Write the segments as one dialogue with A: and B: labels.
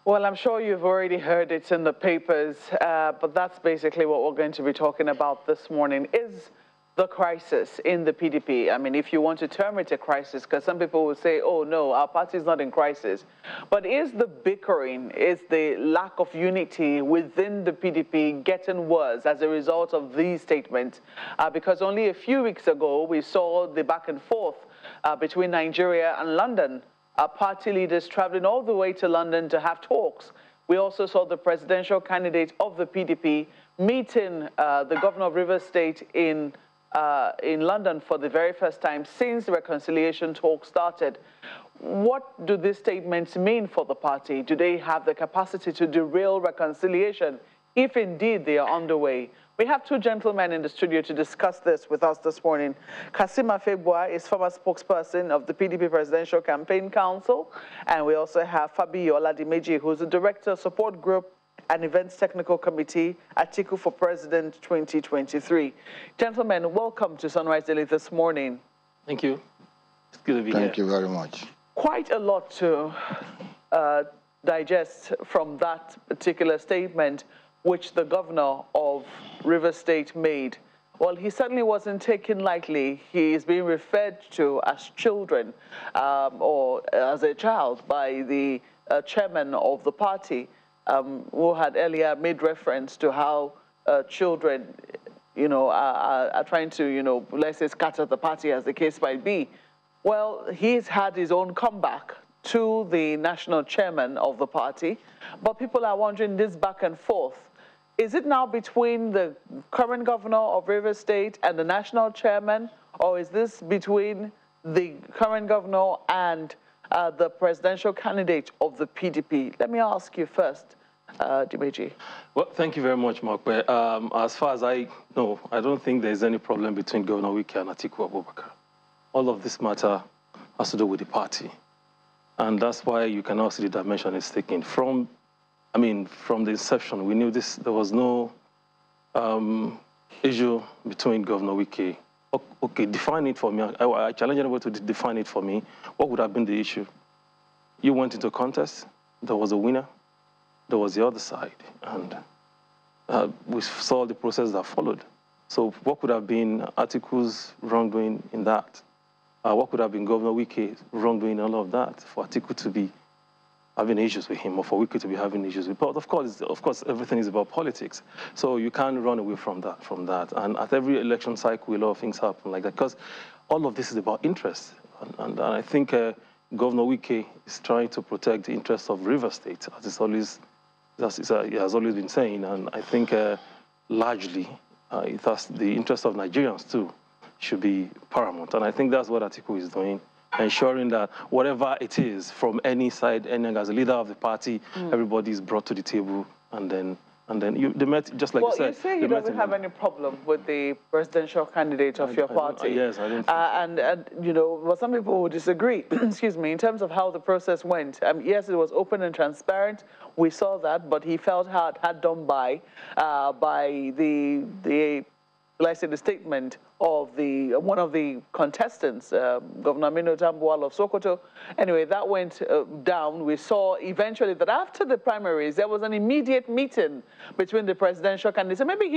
A: Well, I'm sure you've already heard it in the papers, but that's basically what we're going to be talking about this morning. Is the crisis in the PDP, I mean, if you want to term it a crisis, because some people will say, oh, no, our party is not in crisis. But is the bickering, is the lack of unity within the PDP getting worse as a result of these statements? Because only a few weeks ago, we saw the back and forth between Nigeria and London. Party leaders traveling all the way to London to have talks. We also saw the presidential candidate of the PDP meeting the governor of Rivers State in London for the very first time since the reconciliation talk started. What do these statements mean for the party? Do they have the capacity to derail reconciliation, if indeed they are underway? We have two gentlemen in the studio to discuss this with us this morning. Kasim Afebua is former spokesperson of the PDP Presidential Campaign Council, and we also have Fabi Oladimeji, who's the Director of Support Group and Events Technical Committee, Atiku for President 2023. Gentlemen, welcome to Sunrise Daily this morning.
B: Thank you. It's good to be here.
C: Thank you very much.
A: Quite a lot to digest from that particular statement, which the governor of Rivers State made. Well, he certainly wasn't taken lightly. He is being referred to as children or as a child by the chairman of the party, who had earlier made reference to how children, are trying to, let's say, scatter the party, as the case might be. Well, he's had his own comeback to the national chairman of the party, but people are wondering this back and forth. Is it now between the current governor of Rivers State and the national chairman, or is this between the current governor and the presidential candidate of the PDP? Let me ask you first, Dimeji.
B: Well, thank you very much, Mark. As far as I know, I don't think there's any problem between Governor Wike and Atiku Abubakar. All of this matter has to do with the party. And that's why you can now see the dimension it's taking. From the inception, we knew this. There was no issue between Governor Wike. Okay, define it for me. I challenge anybody to define it for me. What would have been the issue? You went into a contest. There was a winner. There was the other side. And we saw the process that followed. So what could have been Atiku's wrongdoing in that? What could have been Governor Wike's wrongdoing in all of that for Atiku to be having issues with him, or for Wike to be having issues with? But of course, everything is about politics. So you can't run away from that. And at every election cycle, a lot of things happen like that, because all of this is about interest. And I think Governor Wike is trying to protect the interests of Rivers State, as he has always been saying. And I think largely, the interest of Nigerians too should be paramount. And I think that's what Atiku is doing, ensuring that whatever it is from any side, as a leader of the party, everybody is brought to the table, and then they met, just like you said.
A: Well, you say you don't have any problem with the presidential candidate of your party.
B: Yes, I don't think
A: so. Well, some people would disagree, excuse me, in terms of how the process went. Yes, it was open and transparent. We saw that, but he felt had done by the let's say the statement of one of the contestants, Governor Aminu Tambuwal of Sokoto. Anyway, that went down. We saw eventually that after the primaries, there was an immediate meeting between the presidential candidates. And maybe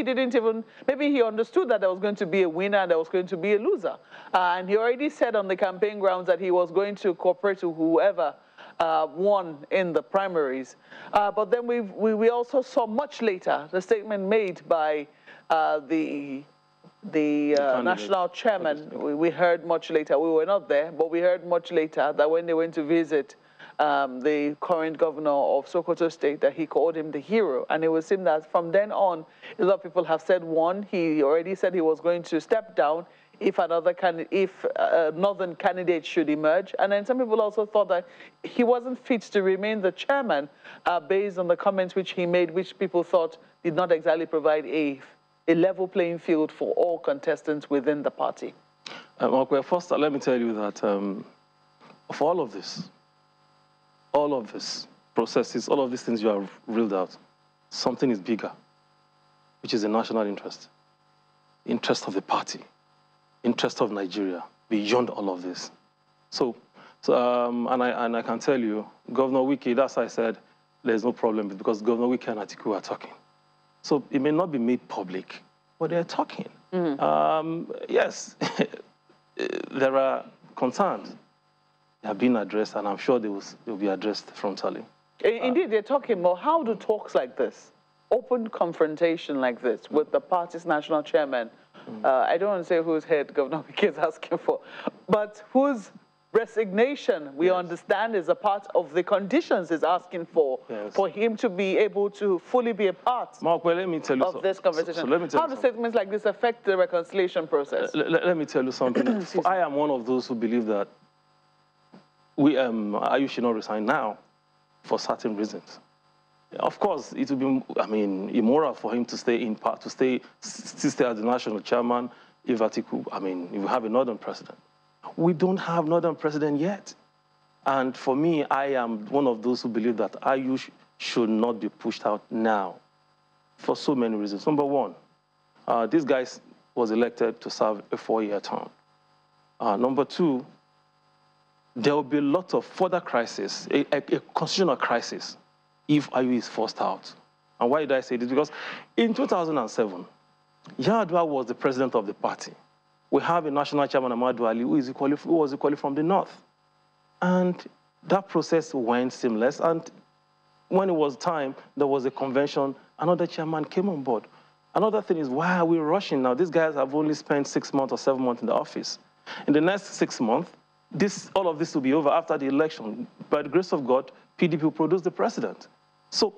A: he understood that there was going to be a winner and there was going to be a loser. And he already said on the campaign grounds that he was going to cooperate with whoever won in the primaries. But then we also saw much later the statement made by the national chairman. We heard much later, we were not there, but we heard much later that when they went to visit the current governor of Sokoto State, that he called him the hero. And it would seem that from then on, a lot of people have said, one, he already said he was going to step down if a northern candidate should emerge. And then some people also thought that he wasn't fit to remain the chairman based on the comments which he made, which people thought did not exactly provide a level playing field for all contestants within the party.
B: Okay, first, let me tell you that of all of this processes, all of these things you have reeled out, something is bigger, which is the national interest of the party, interest of Nigeria, beyond all of this. And I can tell you, Governor Wike, that's why I said, there's no problem because Governor Wike and Atiku are talking. So it may not be made public, but they're talking. Yes, there are concerns. They have been addressed, and I'm sure they will be addressed frontally.
A: Indeed, they're talking more. How do talks like this, open confrontation like this with the party's national chairman, I don't want to say whose head Governor Wike is asking for, but whose resignation we understand is a part of the conditions he's asking for him to be able to fully be a part
B: Mark, well, let me tell you
A: of this conversation.
B: So let me tell
A: How do statements like this affect the reconciliation process?
B: Let me tell you something. I am one of those who believe that you should not resign now for certain reasons. Of course, it would be, I mean, immoral for him to stay in part, to stay as the national chairman if Atiku, I mean, if we have a northern president. We don't have northern president yet. And for me, I am one of those who believe that IU should not be pushed out now for so many reasons. Number one, this guy was elected to serve a 4-year term. Number two, there will be a lot of further crisis, a constitutional crisis, if IU is forced out. And why did I say this? Because in 2007, Yar'Adua was the president of the party. We have a national chairman, Amadou Ali, who was equally from the north. And that process went seamless. And when it was time, there was a convention, another chairman came on board. Another thing is, why are we rushing now? These guys have only spent 6 months or 7 months in the office. In the next 6 months, all of this will be over after the election. By the grace of God, PDP will produce the president. So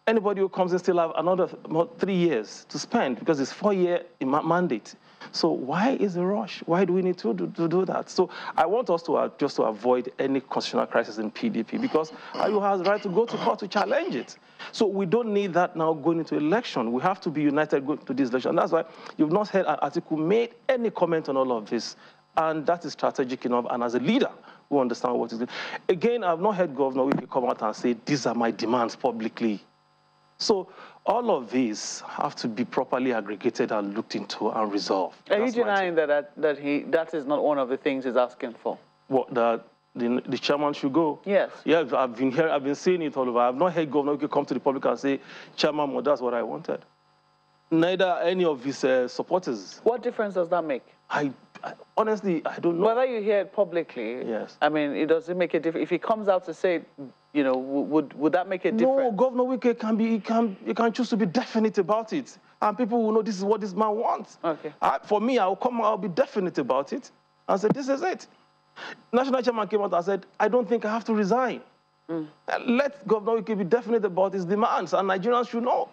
B: anybody who comes in still have another 3 years to spend because it's 4-year mandate. So why is the rush? Why do we need to do that? So I want us to just to avoid any constitutional crisis in PDP because IU has the right to go to court to challenge it. So we don't need that now going into election. We have to be united going to this election. And that's why you've not heard an article made any comment on all of this. And that is strategic enough. And as a leader who understands what is doing. Again, I've not heard Governor Wike come out and say, these are my demands publicly. So all of these have to be properly aggregated and looked into and resolved.
A: Are you denying that is not one of the things he's asking for?
B: What, that the chairman should go?
A: Yes.
B: Yeah, I've been seeing it all over. I've not heard Governor Wike come to the public and say, Chairman, well, that's what I wanted. Neither any of his supporters.
A: What difference does that make?
B: Honestly, I don't know.
A: Whether you hear it publicly,
B: yes.
A: I mean, it doesn't make a difference. If he comes out to say, you know, would that make a difference?
B: No, Governor Wike you can choose to be definite about it. And people will know this is what this man wants.
A: Okay.
B: For me, I'll be definite about it and say, this is it. National chairman came out and said, I don't think I have to resign. Let Governor Wike be definite about his demands, and Nigerians should know.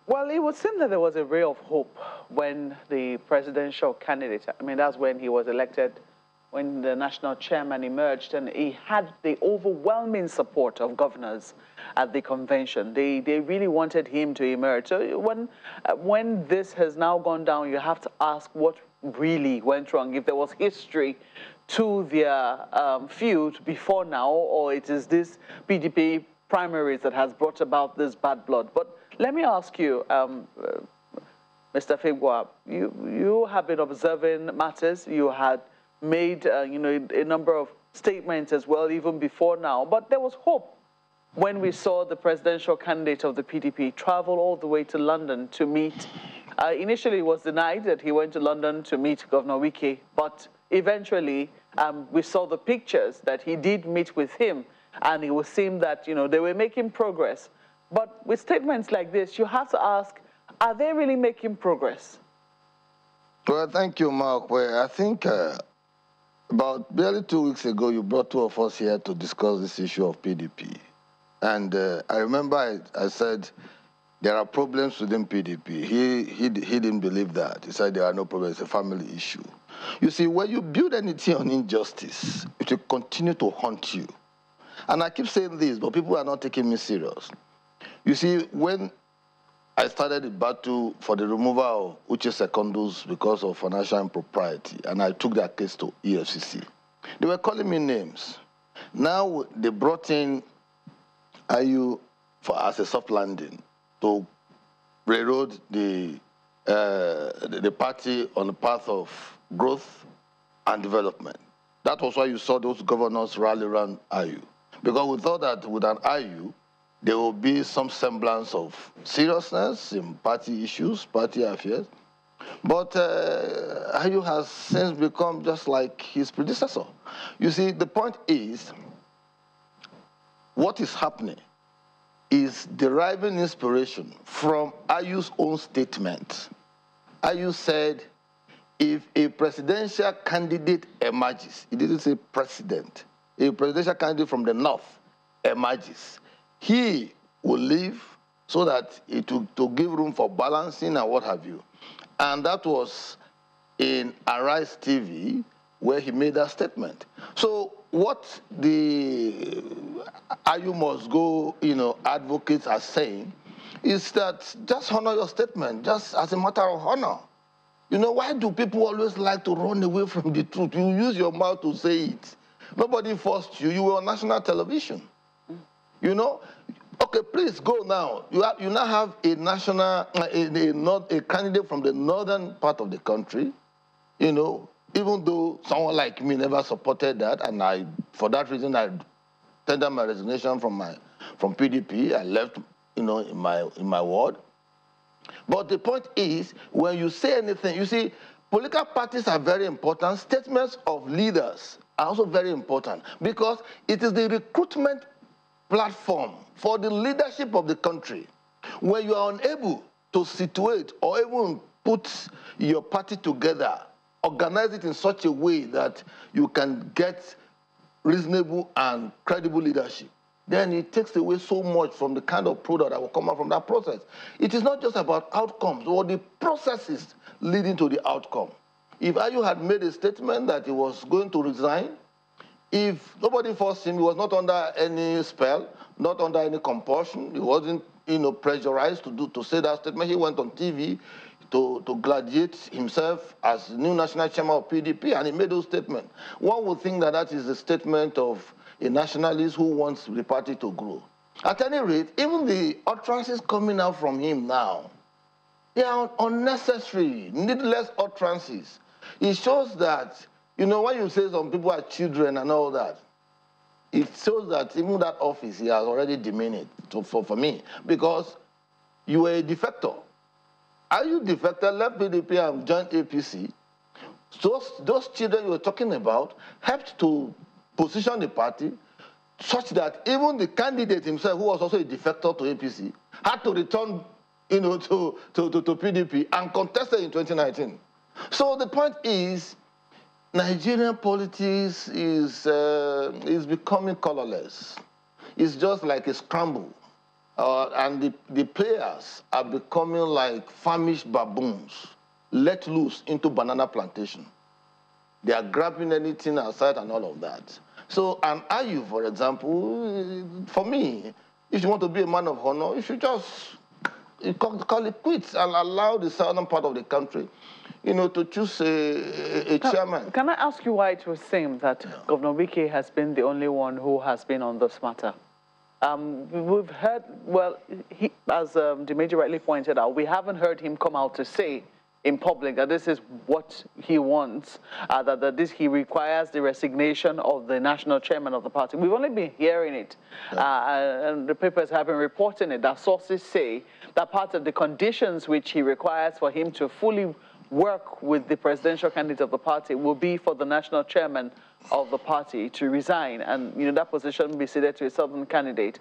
A: Well, it would seem that there was a ray of hope when the presidential candidate, I mean, that's when he was elected, when the national chairman emerged, and he had the overwhelming support of governors at the convention. They really wanted him to emerge. So when this has now gone down, you have to ask what really went wrong, if there was history to their feud before now, or it is this PDP primaries that has brought about this bad blood. But let me ask you, Mr. Figwa, you have been observing matters. You had made you know, a number of statements as well, even before now. But there was hope when we saw the presidential candidate of the PDP travel all the way to London to meet. Initially, it was denied that he went to London to meet Governor Wike, but eventually we saw the pictures that he did meet with him, and it would seem that, you know, they were making progress. But with statements like this, you have to ask, are they really making progress?
C: Well, thank you, Mark. Well, I think about barely 2 weeks ago, you brought two of us here to discuss this issue of PDP. And I remember I said there are problems within PDP. He didn't believe that. He said there are no problems. It's a family issue. You see, when you build anything on injustice, it will continue to haunt you. And I keep saying this, but people are not taking me serious. You see, when I started the battle for the removal of Uche Secondus because of financial impropriety, and I took that case to EFCC, they were calling me names. Now they brought in IU as a soft landing to railroad the party on the path of growth and development. That was why you saw those governors rally around IU. Because we thought that with an IU, there will be some semblance of seriousness in party issues, party affairs. But Ayu has since become just like his predecessor. You see, the point is, what is happening is deriving inspiration from Ayu's own statement. Ayu said, if a presidential candidate emerges, he didn't say president, a presidential candidate from the north emerges, he will leave so that it will to give room for balancing and what have you. And that was in Arise TV where he made that statement. So what the Ayu must go, advocates are saying is that just honor your statement, just as a matter of honor. Why do people always like to run away from the truth? You use your mouth to say it. Nobody forced you. You were on national television. Okay, please go now. You now have a national, a candidate from the northern part of the country, even though someone like me never supported that, and for that reason, I tendered my resignation from PDP. I left, in my ward. But the point is, when you say anything, you see, political parties are very important. Statements of leaders are also very important because it is the recruitment platform for the leadership of the country. When you are unable to situate or even put your party together, organize it in such a way that you can get reasonable and credible leadership, then it takes away so much from the kind of product that will come out from that process. It is not just about outcomes or the processes leading to the outcome. If Ayu had made a statement that he was going to resign, if nobody forced him, he was not under any spell, not under any compulsion, he wasn't pressurized to say that statement. He went on TV to gladiate himself as the new national chairman of PDP, and he made those statements. One would think that that is a statement of a nationalist who wants the party to grow. At any rate, even the utterances coming out from him now, they are unnecessary, needless utterances. It shows that, when you say some people are children and all that, it shows that even that office, he has already diminished for me, because you were a defector. Are you defected, left PDP and joined APC? Those children you were talking about helped to position the party such that even the candidate himself, who was also a defector to APC, had to return to PDP and contested in 2019. So the point is, Nigerian politics is becoming colorless. It's just like a scramble. And the players are becoming like famished baboons, let loose into banana plantation. They are grabbing anything outside and all of that. So, and Ayu, for example, for me, if you want to be a man of honor, you should just call it quits and allow the southern part of the country, to choose a chairman. Can
A: I ask you why it was seemed that Governor Wike has been the only one who has been on this matter? We've heard, as the Major rightly pointed out, we haven't heard him come out to say in public that this is what he wants, that he requires the resignation of the national chairman of the party. We've only been hearing it, and the papers have been reporting it, that sources say that part of the conditions which he requires for him to fully work with the presidential candidate of the party will be for the national chairman of the party to resign, and that position be ceded to a southern candidate.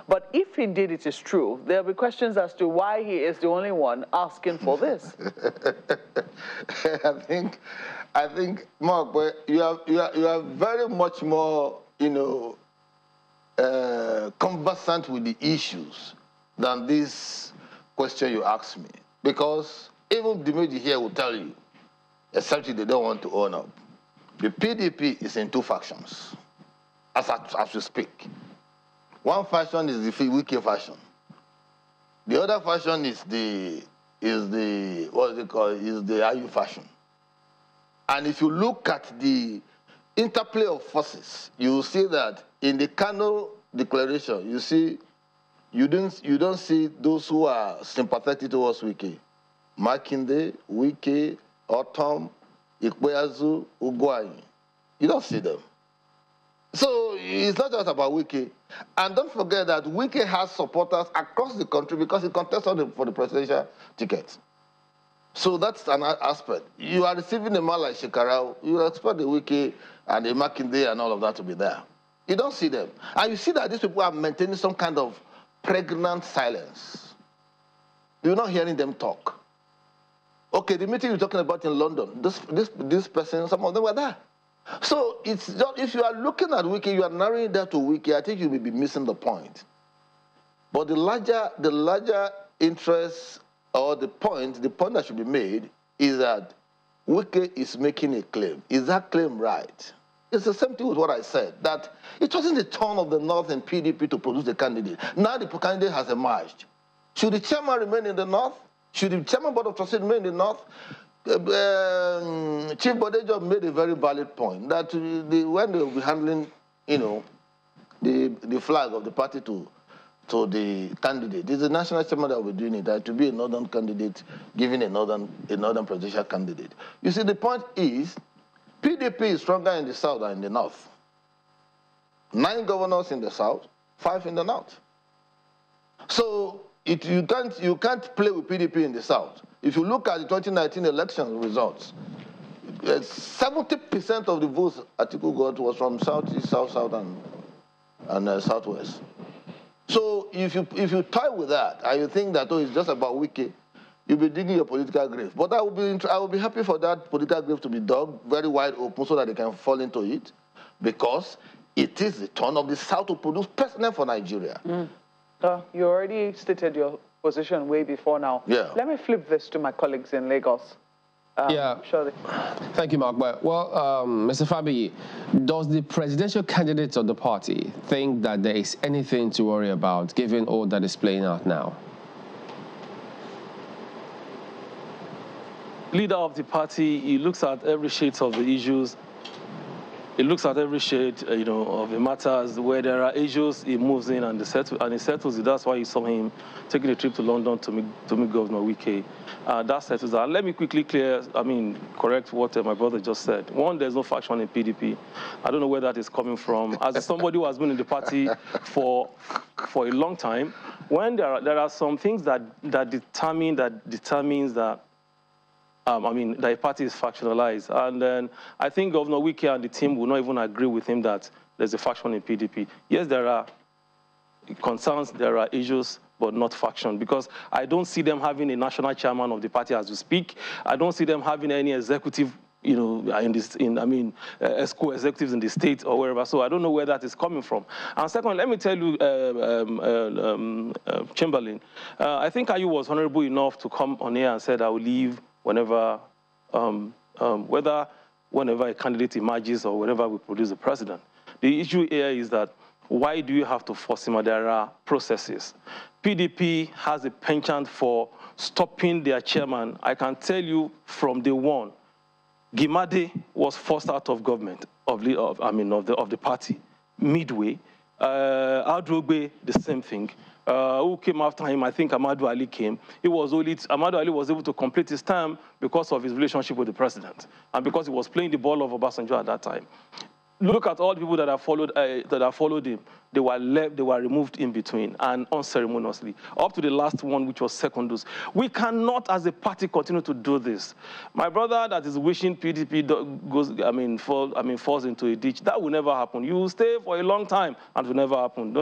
A: But if indeed it is true, there will be questions as to why he is the only one asking for this.
C: I think, Mark, you are very much more, conversant with the issues than this question you asked me, because even the media here will tell you, except they don't want to own up. The PDP is in two factions, as we speak. One faction is the Wike faction. The other faction is the Ayu faction. And if you look at the interplay of forces, you will see that in the Kano declaration, you don't see those who are sympathetic towards Wike. Makinde, Wike, Otom, Ikweazu, Ugwai. You don't see them. So it's not just about Wike. And don't forget that Wike has supporters across the country because he contested for the presidential ticket. So that's an aspect. You are receiving a man like Shekarau, you expect the Wike and the Makinde and all of that to be there. You don't see them. And you see that these people are maintaining some kind of pregnant silence. You're not hearing them talk. Okay, the meeting you're talking about in London, this person, some of them were there. So it's just, if you are looking at Wike, you are narrowing that to Wike, I think you will be missing the point. But the larger interest or the point that should be made is that Wike is making a claim. Is that claim right? It's the same thing with what I said, that it wasn't the turn of the North and PDP to produce the candidate. Now the candidate has emerged. Should the chairman remain in the North? Should the chairman board of trustees remain in the North? Chief Bodejo made a very valid point that when they will be handling, the flag of the party to the candidate, it's the national chairman that will be doing it. That to be a northern candidate, giving a northern presidential candidate. You see, the point is, PDP is stronger in the South than in the North. 9 governors in the South, 5 in the North. So you can't play with PDP in the South. If you look at the 2019 election results, 70% of the votes Atiku got was from Southeast, South, and Southwest. So if you tie with that and you think that it's just about Wike, you'll be digging your political grave. But I will be happy for that political grave to be dug very wide open so that they can fall into it, because it is the turn of the South to produce president for Nigeria.
A: You already stated your position way before now.
C: Yeah.
A: Let me flip this to my colleagues in Lagos. Surely.
D: Thank you, Mark. Well, Mr. Fabiyi, does the presidential candidate of the party think that there is anything to worry about, given all that is playing out now?
B: Leader of the party, he looks at every shade of the issues. He looks at every shade, of the matters. Where there are issues, he moves in and he settles it. That's why you saw him taking a trip to London to meet Governor Wike. That settles that. Let me quickly correct what my brother just said. One, there's no faction in PDP. I don't know where that is coming from. As somebody who has been in the party for a long time, when there are some things that determines that that a party is factionalized. And then I think Governor Wike and the team will not even agree with him that there's a faction in PDP. Yes, there are concerns, there are issues, but not faction, because I don't see them having a national chairman of the party as we speak. I don't see them having any executive, ESCO executives in the state or wherever. So I don't know where that is coming from. And second, let me tell you, Chamberlain, I think Ayu was honorable enough to come on here and said, I will leave whenever a candidate emerges or whenever we produce a president. The issue here is that why do you have to force him? There are processes. PDP has a penchant for stopping their chairman. I can tell you from day one, Gimade was forced out of government of the party midway. Adrogbe, the same thing. Who came after him? I think Ahmadu Ali came. Ahmadu Ali was able to complete his term because of his relationship with the president and because he was playing the ball of Obasanjo at that time. Look at all the people that have followed him. They were removed in between and unceremoniously, up to the last one, which was Secondus. We cannot, as a party, continue to do this. My brother that is wishing PDP falls into a ditch, that will never happen. You will stay for a long time and it will never happen.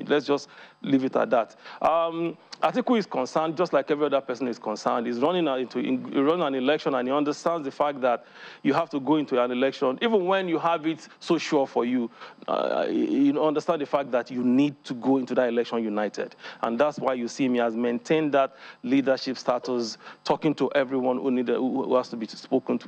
B: Let's just leave it at that. Atiku is concerned, just like every other person is concerned. He's running an election, and he understands the fact that you have to go into an election, even when you have it so sure for you. You understand the fact that you need to go into that election united. And that's why you see me has maintained that leadership status, talking to everyone who has to be spoken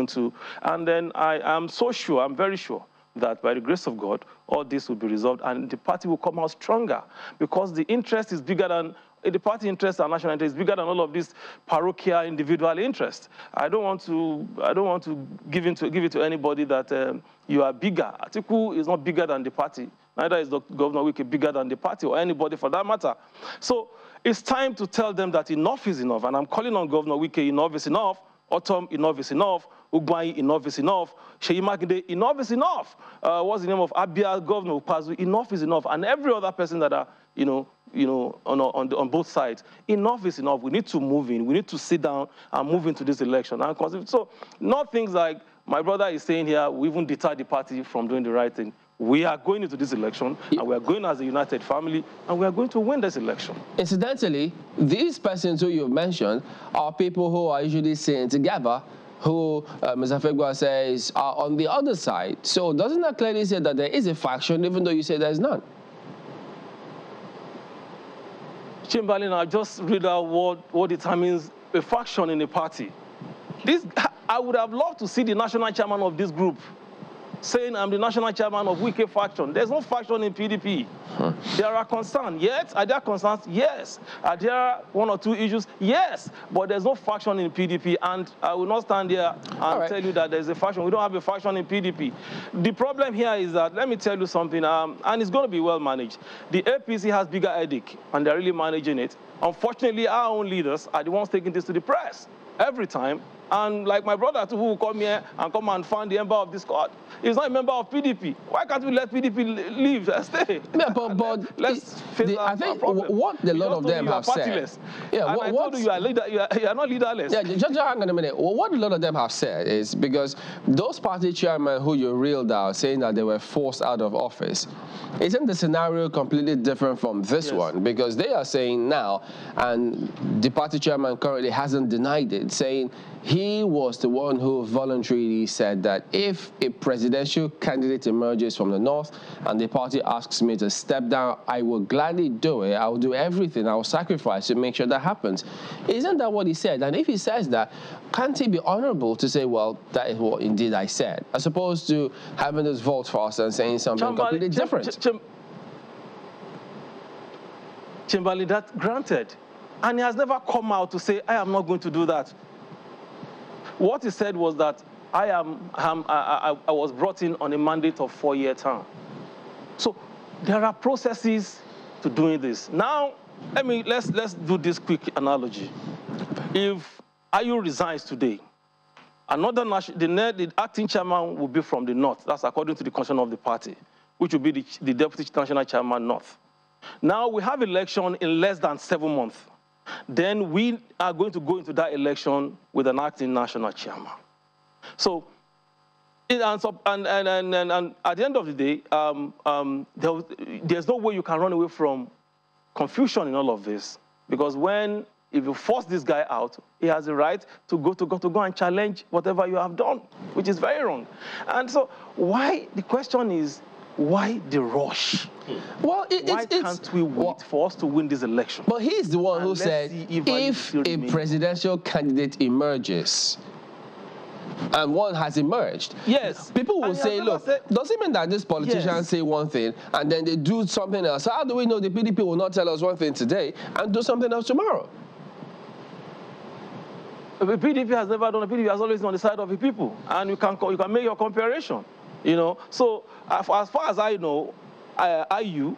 B: to. And then I'm very sure that by the grace of God, all this will be resolved and the party will come out stronger, because the interest is bigger than the party interest and national interest is bigger than all of this parochial individual interest. I don't want to give it to anybody that you are bigger. Atiku is not bigger than the party. Neither is Governor Wike bigger than the party or anybody for that matter. So it's time to tell them that enough is enough. And I'm calling on Governor Wike, enough is enough. Autumn, enough is enough. Ugbai, enough is enough. Sheyi Makinde, enough is enough. What's the name of Abia, Governor Pazu, enough is enough. And every other person that are, on both sides, enough is enough. We need to move in. We need to sit down and move into this election. And so, not things like my brother is saying here, we even deter the party from doing the right thing. We are going into this election, and we are going as a united family, and we are going to win this election.
D: Incidentally, these persons who you've mentioned are people who are usually seen together, who Mr. Fegwa says are on the other side. So doesn't that clearly say that there is a faction, even though you say there's none?
B: Chamberlain, I just read out what determines a faction in a party. I would have loved to see the national chairman of this group saying I'm the national chairman of Wike faction. There's no faction in PDP. There are concerns. Yes. Are there concerns? Yes. Are there one or two issues? Yes. But there's no faction in PDP. And I will not stand here and tell you that there's a faction. We don't have a faction in PDP. The problem here is that, let me tell you something, and it's going to be well managed. The APC has bigger headache, and they're really managing it. Unfortunately, our own leaders are the ones taking this to the press every time. And like my brother too, who will come here and come and find the member of this court, he's not a member of PDP. Why can't we let PDP leave and stay?
D: Yeah, but
B: let's face
D: I think what a lot of them have said.
B: Yeah, I told you you are not leaderless.
D: Yeah, just hang on a minute. What a lot of them have said is because those party chairmen who you reeled out saying that they were forced out of office, isn't the scenario completely different from this one? Because they are saying now, and the party chairman currently hasn't denied it, saying he was the one who voluntarily said that if a presidential candidate emerges from the north and the party asks me to step down, I will gladly do it. I will do everything. I will sacrifice to make sure that happens. Isn't that what he said? And if he says that, can't he be honorable to say, well, that is what indeed I said, as opposed to having this vote fast and saying something completely different?
B: Chamberlain, that granted. And he has never come out to say, I am not going to do that. What he said was that I was brought in on a mandate of 4-year term. So there are processes to doing this. Now, let's do this quick analogy. If IU resigns today, the acting chairman will be from the north. That's according to the constitution of the party, which will be the deputy national chairman north. Now we have election in less than 7 months. Then we are going to go into that election with an acting national chairman. So, and at the end of the day, there's no way you can run away from confusion in all of this, because if you force this guy out, he has the right to go and challenge whatever you have done, which is very wrong. And so, the question is, why the rush?
D: Well,
B: why can't we wait for us to win this election?
D: But he's the one who said if a presidential candidate emerges, and one has emerged.
B: Yes.
D: People will say, look, does it mean that these politicians say one thing and then they do something else? How do we know the PDP will not tell us one thing today and do something else tomorrow?
B: The PDP has never done. The PDP has always been on the side of the people, and you can make your comparison. So as far as I know, IU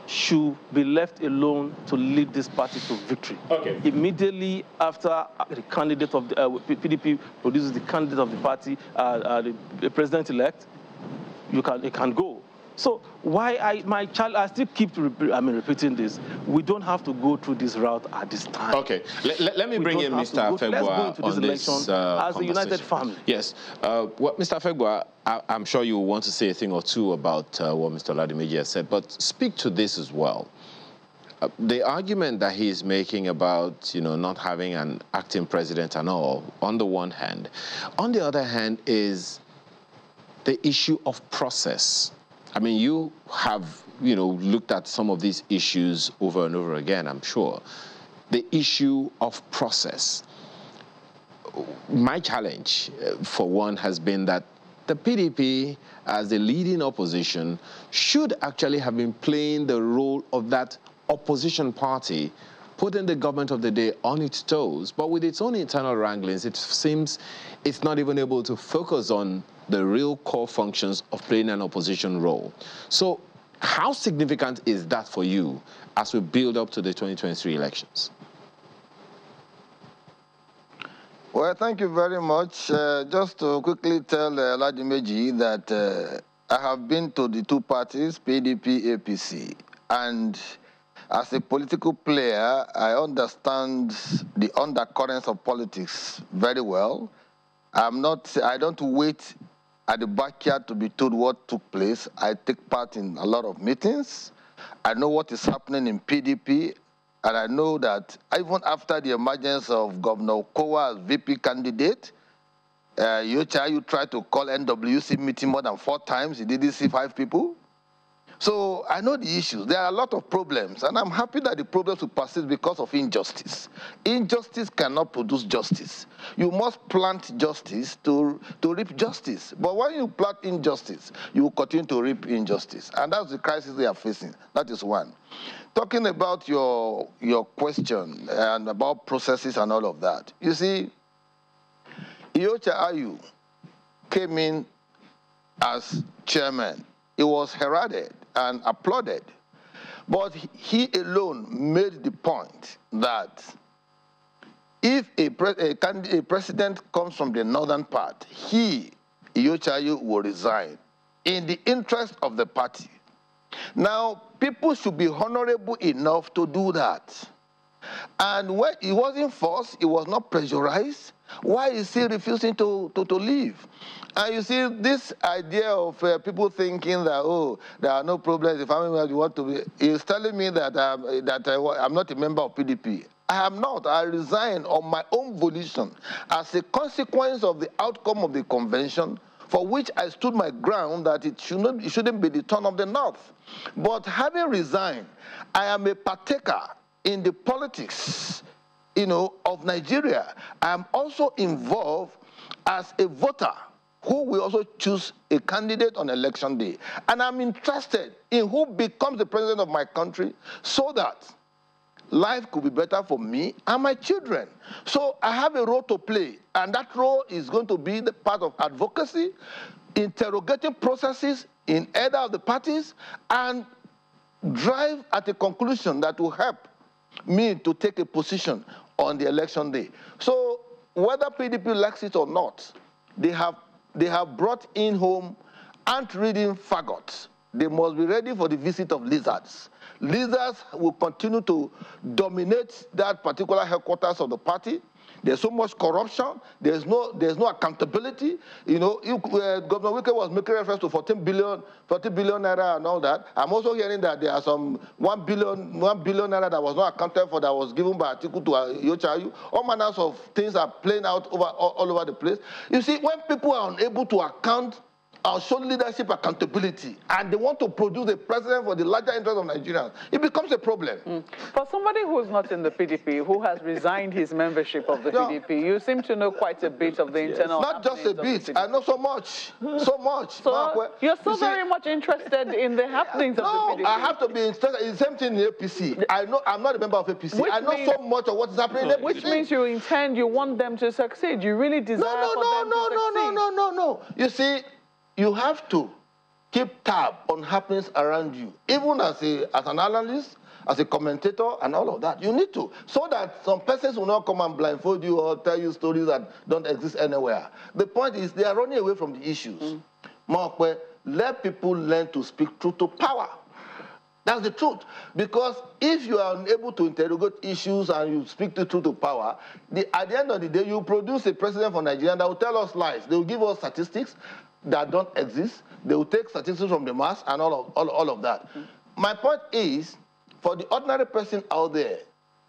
B: should be left alone to lead this party to victory.
E: Okay.
B: Immediately after the candidate of the PDP produces the candidate of the party, the president-elect, it can go. So why I still keep repeating this. We don't have to go through this route at this time.
E: Okay, let me bring in Mr. Fegwa on this
B: as a united family.
E: Yes, Mr. Fegwa, I'm sure you want to say a thing or two about what Mr. Ladimeji has said, but speak to this as well. The argument that he's making about, not having an acting president and all, on the one hand. On the other hand is the issue of process. I mean, you have, looked at some of these issues over and over again, I'm sure. The issue of process. My challenge, for one, has been that the PDP, as the leading opposition, should actually have been playing the role of that opposition party, putting the government of the day on its toes, but with its own internal wranglings, it seems it's not even able to focus on the real core functions of playing an opposition role. So how significant is that for you as we build up to the 2023 elections?
C: Well, thank you very much. Just to quickly tell Ladimeji that I have been to the two parties, PDP, APC, and as a political player, I understand the undercurrents of politics very well. I don't wait at the backyard to be told what took place. I take part in a lot of meetings. I know what is happening in PDP, and I know that even after the emergence of Governor Okowa as VP candidate, you tried to call NWC meeting more than 4 times. He didn't see 5 people. So I know the issues. There are a lot of problems, and I'm happy that the problems will persist because of injustice. Injustice cannot produce justice. You must plant justice to reap justice. But when you plant injustice, you will continue to reap injustice. And that's the crisis we are facing. That is one. Talking about your question and about processes and all of that, you see, Iyorchia Ayu came in as chairman. It was heralded and applauded. But he alone made the point that if a president comes from the northern part, he, Iyorchia Ayu, will resign in the interest of the party. Now, people should be honorable enough to do that. And when he wasn't forced, he was not pressurized, why is he refusing to leave? And you see, this idea of people thinking that, oh, there are no problems, the family members want to be, he's telling me that, I'm not a member of PDP. I am not. I resigned on my own volition as a consequence of the outcome of the convention, for which I stood my ground that it shouldn't be the turn of the North. But having resigned, I am a partaker in the politics, of Nigeria. I am also involved as a voter who will also choose a candidate on election day. And I'm interested in who becomes the president of my country so that life could be better for me and my children. So I have a role to play, and that role is going to be the part of advocacy, interrogating processes in either of the parties, and drive at a conclusion that will help me to take a position on the election day. So whether PDP likes it or not, they have brought in home ant-ridden faggots. They must be ready for the visit of lizards. Lizards will continue to dominate that particular headquarters of the party. There's so much corruption. There's no accountability. Governor Wike was making reference to 40 billion naira and all that. I'm also hearing that there are some 1 billion naira that was not accounted for, that was given by Atiku to Iyorchia Ayu. All manners of things are playing out all over the place. You see, when people are unable to account or show leadership accountability, and they want to produce a president for the larger interest of Nigerians, it becomes a problem.
A: For somebody who is not in the PDP, who has resigned his membership of the PDP, you seem to know quite a bit of the internal.
C: Not just a bit, I know so much, so much.
A: So you're so very much interested in the happenings of the PDP.
C: No, I have to be interested in the same thing in APC. I know I'm not a member of APC. I know so much of what is happening in APC.
A: Which means you want them to succeed. You really desire for them to succeed.
C: No. You see, you have to keep tab on happenings around you, even as an analyst, as a commentator, and all of that. You need to, so that some persons will not come and blindfold you or tell you stories that don't exist anywhere. The point is, they are running away from the issues. Mark, let people learn to speak truth to power. That's the truth. Because if you are unable to interrogate issues and you speak the truth to power, at the end of the day, you produce a president for Nigeria that will tell us lies. They will give us statistics that don't exist. They will take statistics from the mass and all of that. My point is, for the ordinary person out there,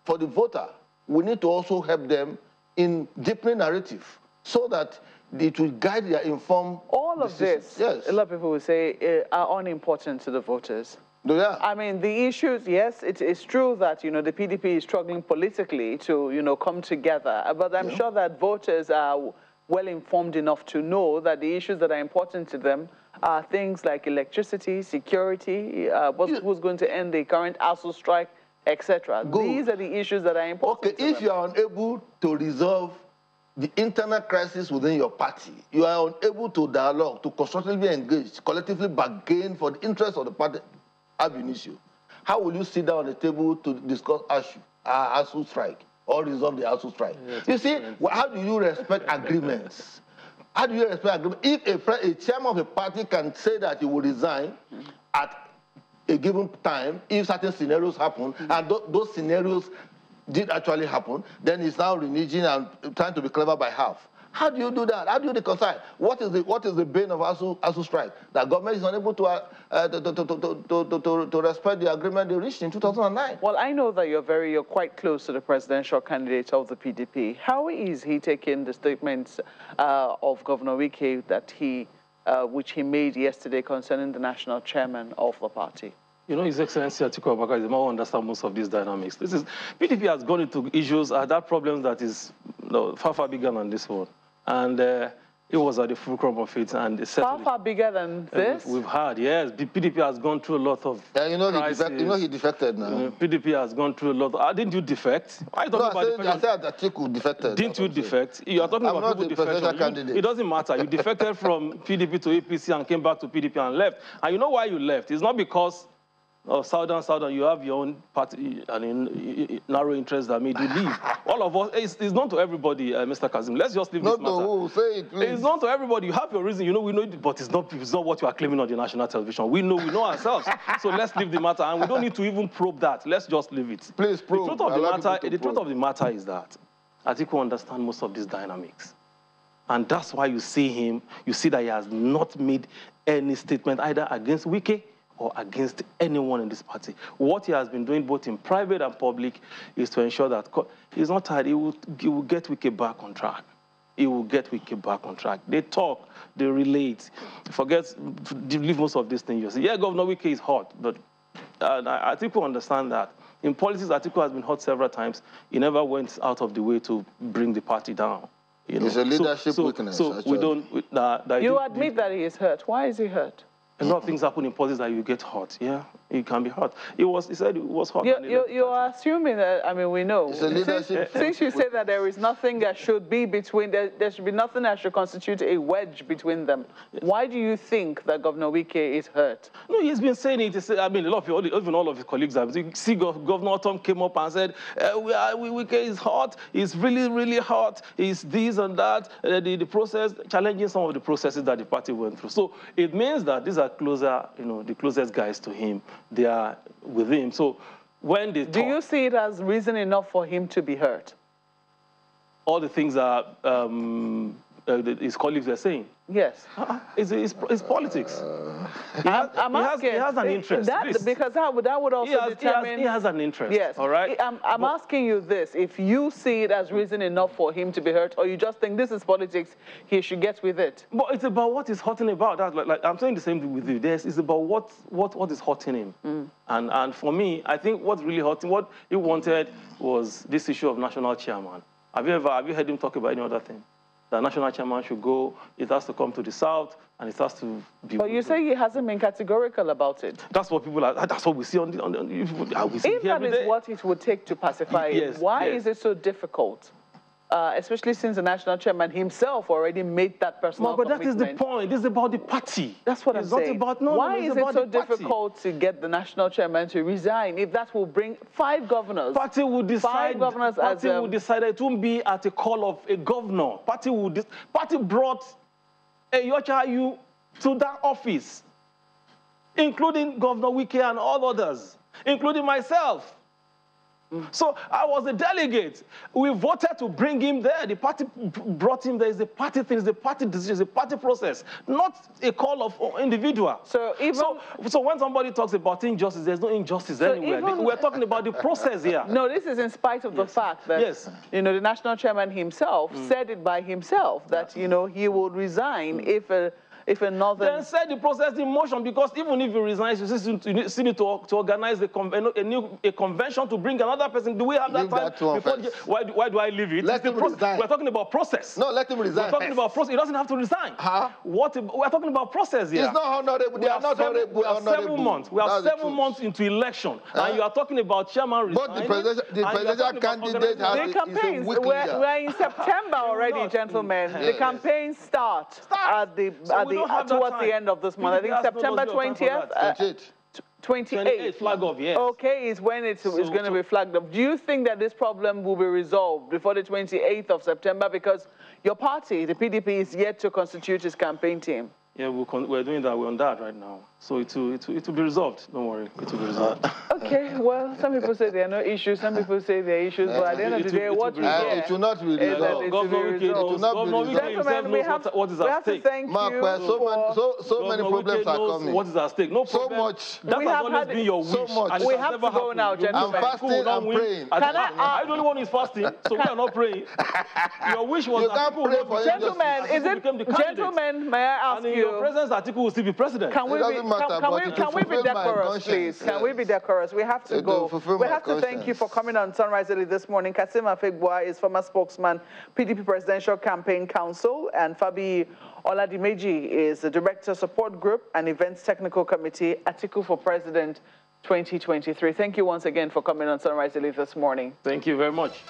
C: for the voter, we need to also help them in deepening narrative so that it will guide their informed
A: all of
C: decisions.
A: This,
C: yes.
A: A lot of people will say, are unimportant to the voters.
C: Yeah.
A: I mean, the issues, yes, it's true that, the PDP is struggling politically to, come together. But I'm sure that voters are well informed enough to know that the issues that are important to them are things like electricity, security, who's going to end the current ASU strike, etc. These are the issues that are important to them.
C: If you are unable to resolve the internal crisis within your party, you are unable to dialogue, to constructively engage, collectively bargain for the interests of the party, have an issue. How will you sit down at the table to discuss ASU strike? or resolve the ASUU strike. You see, how do you respect agreements? How do you respect agreement? If a chairman of a party can say that he will resign at a given time, if certain scenarios happen, and those scenarios did actually happen, then he's now reneging and trying to be clever by half. How do you do that? How do you reconcile? What is the bane of ASUU strike? That government is unable to respect the agreement they reached in 2009.
A: Well, I know that you're quite close to the presidential candidate of the PDP. How is he taking the statements of Governor Wike that which he made yesterday concerning the national chairman of the party?
B: You know, His Excellency Atiku Abubakar is the man who understands most of these dynamics. PDP has gone into issues, that problem that is far, far bigger than this one. And it was at the fulcrum of it. And
A: far bigger than this?
B: We've had, yes. The PDP has gone through a lot of crises.
C: He defected now.
B: PDP has gone through a lot. Didn't you defect? Why are you talking about defection?
C: I said Atiku defected.
B: Didn't you defect? You are talking about people defection. It doesn't matter. You defected from PDP to APC and came back to PDP and left. And you know why you left? It's not because Southern, you have your own party and narrow interests that made you leave. All of us, it's known to everybody, Mr. Kazim. Let's just leave this matter.
C: No, say it, please.
B: It's known to everybody. You have your reason. You know, we know it, but it's not what you are claiming on the national television. We know ourselves. So let's leave the matter, and we don't need to even probe that. Let's just leave it.
C: Please probe.
B: The truth of the matter is that Atiku understands most of these dynamics. And that's why you see that he has not made any statement either against Wike or against anyone in this party. What he has been doing both in private and public is to ensure that he's not tired. He will get Wike back on track. He will get Wike back on track. They talk, they relate. Leave most of these things. You say, yeah, Governor Wike is hot, but I think we understand that. In politics, Atiku has been hot several times. He never went out of the way to bring the party down. You know?
C: It's a leadership weakness.
B: So we don't...
A: you admit that he is hurt. Why is he hurt?
B: A lot of things happen in politics that you get hot. Yeah, it can be hot. He said it was hot.
A: You are assuming that, I mean, we know.
C: It's a leadership.
A: Since you say that there is nothing that should be between, there should be nothing that should constitute a wedge between them. Yes. Why do you think that Governor Wike is hurt?
B: No, he's been saying it. I mean, a lot of people, even all of his colleagues have. You see, Governor Tom came up and said, Wike is hot. He's really, really hot. He's this and that. The process, challenging some of the processes that the party went through. So it means that these are closer, the closest guys to him. They are with him. So when they talk,
A: do you see it as reason enough for him to be hurt?
B: All the things that his colleagues are saying.
A: Yes.
B: It's politics. He has an interest.
A: Because that would also determine...
B: He has an interest.
A: Yes.
B: All right?
A: I'm asking you this. If you see it as reason enough for him to be hurt, or you just think this is politics, he should get with it.
B: But it's about what is hurting about that. Like I'm saying the same thing with you. It's about what is hurting him. Mm. And for me, I think what's really hurting, what he wanted was this issue of national chairman. Have you heard him talk about any other thing? The national chairman should go, it has to come to the south, and it has to be...
A: But you say he hasn't been categorical about it.
B: That's what people are, that's what we see on the
A: if that is what it would take to pacify it, why is it so difficult? Especially since the national chairman himself already made that personal commitment.
B: But that is the point. It's about the party.
A: That's what I'm saying. Why is it so difficult to get the national chairman to resign if that will bring 5 governors?
B: Party will decide.
A: 5 governors
B: party will decide. It won't be at the call of a governor. Party brought a Yochayu to that office, including Governor Wike and all others, including myself. So I was a delegate. We voted to bring him there. The party brought him there. It's a party thing. It's a party decision. It's a party process, not a call of individual. So when somebody talks about injustice, there's no injustice anywhere. We're talking about the process here.
A: No, this is in spite of the fact that the national chairman himself said it by himself that he would resign if another...
B: Then set the process in motion, because even if he resigns, you still need to organize a convention to bring another person. Do we have that time? Why do I leave it?
C: Let him resign.
B: We're talking about process.
C: No, let him resign.
B: We're talking about process. He doesn't have to resign. We're talking about process here.
C: It's not honorable. They are not honorable.
B: We have 7 months. We have 7 months into election, and you are talking about chairman resigning.
C: But the presidential candidate has
A: the campaigns. We're in September already, gentlemen. The campaigns start at towards the end of this month. I think September 20th. 28th.
B: Flag off, yes.
A: Okay, is when it's going to be flagged up. Do you think that this problem will be resolved before the 28th of September? Because your party, the PDP, is yet to constitute its campaign team.
B: Yeah, we're doing that. We're on that right now. So it will be resolved. Don't worry. It will be resolved.
A: Okay, well, some people say there are no issues. Some people say there are issues. But at the end of the day, what we hear
C: it will not be resolved.
A: Gentlemen, we have to thank
C: Mark,
A: you
C: so many problems are coming.
B: What is at stake? No problem.
C: So much.
B: That has always been your wish.
C: So much.
A: We have to go now, gentlemen.
C: I'm fasting, I'm praying.
B: I'm the only one who is fasting, so we are not praying. Your wish was that people will not be
A: Gentlemen, is it? Gentlemen, may I ask you?
B: And in your presence, Atiku will still be president.
A: Can we be decorous, please? Can we be decorous? We have to go. We have to thank you for coming on Sunrise Early this morning. Kasim Afegbua is former spokesman, PDP Presidential Campaign Council, and Fabi Oladimeji is the Director Support Group and Events Technical Committee, Atiku for President 2023. Thank you once again for coming on Sunrise Early this morning.
B: Thank you very much.